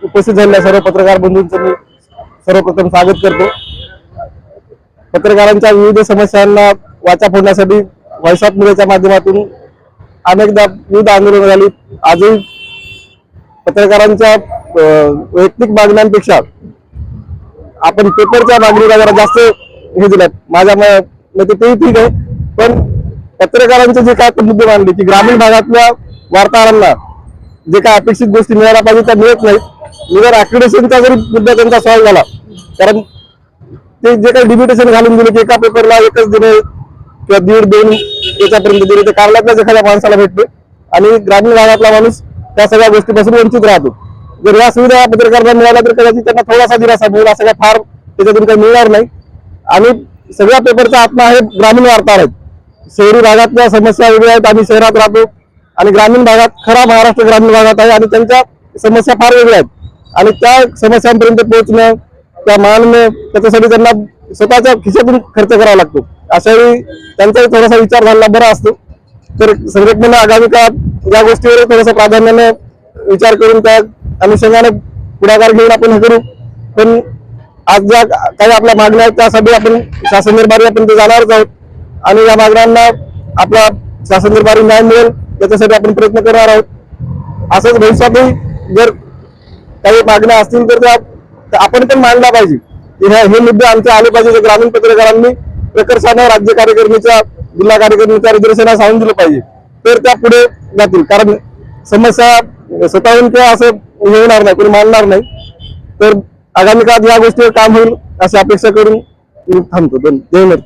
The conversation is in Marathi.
उपस्थित झालेल्या सर्व पत्रकार बंधूंचं मी सर्वप्रथम स्वागत करतो। पत्रकारांच्या विविध समस्यांना वाचा फोडण्यासाठी व्हॉइस ऑफ मीडियाच्या माध्यमातून अनेकदा विविध आंदोलनं झाली। आजही पत्रकारांच्या वैयक्तिक मागण्यांपेक्षा आपण पेपरच्या मागणीला जरा जास्त हे दिलं। माझ्या मते तेही ठीक आहे, पण पत्रकारांचे जे काय मुद्दे मांडले की ग्रामीण भागातल्या वार्ताहरांना जे काय अपेक्षित गोष्टी मिळायला पाहिजे त्या मिळत नाहीत। निगर ॲक्रिडेशनचा जरी मुद्दा त्यांचा सॉल्व्ह झाला, कारण ते जे काही डिब्युटेशन घालून दिले की एका पेपरला एकच दिले किंवा 1.5-2 याच्यापर्यंत दिले, ते कारल्यातल्याच एखाद्या माणसाला भेटते आणि ग्रामीण भागातला माणूस त्या सगळ्या गोष्टीपासून वंचित राहतो। जर या सुविधा पत्रकारांना मिळाल्या तर कदाचित त्यांना थोडासा दिलासा मिळेल, असं काय फार त्याच्यातून काही मिळणार नाही। आणि सगळ्या पेपरचा आत्मा आहे ग्रामीण वार्ताहर आहेत। शहरी भागातल्या समस्या वेगळ्या आहेत, आम्ही शहरात राहतो आणि ग्रामीण भागात खरा महाराष्ट्र ग्रामीण भागात आहे आणि त्यांच्या समस्या फार वेगळ्या आहेत आणि त्या समस्यांपर्यंत पोहोचणं, त्या मांडणं, त्याच्यासाठी त्यांना स्वतःच्या खिशातून खर्च करावा लागतो। अशा वेळी त्यांचाही थोडासा विचार झाला बरा असतो। तर संघटनेनं आगामी काळात या गोष्टीवर थोडंसं प्राधान्याने विचार करून त्या अनुषंगाने पुढाकार घेऊन आपण हे करू। पण आज ज्या काही आपल्या मागण्या आहेत त्यासाठी आपण शासन दरबारी आपण ते जाणारच आहोत आणि या मागण्यांना आपला शासन दरबारी न्याय मिळेल याच्यासाठी आपण प्रयत्न करणार आहोत। असंच भविष्यातही जर काही मागण्या असतील तर त्या आपण पण मांडल्या पाहिजे। हे मुद्दे आमचे आले पाहिजे। जे ग्रामीण पत्रकारांनी प्रकर्षाने राज्य कार्यकारिणीच्या, जिल्हा कार्यकारिणीच्या निदर्शनास आणून दिलं पाहिजे, तर त्या पुढे जातील। कारण समस्या स्वतःहून किंवा असं होणार नाही, कोणी मानणार नाही। तर आगामी काळात या गोष्टीवर काम होईल अशी अपेक्षा करून मी थांबतो। धन्यवाद।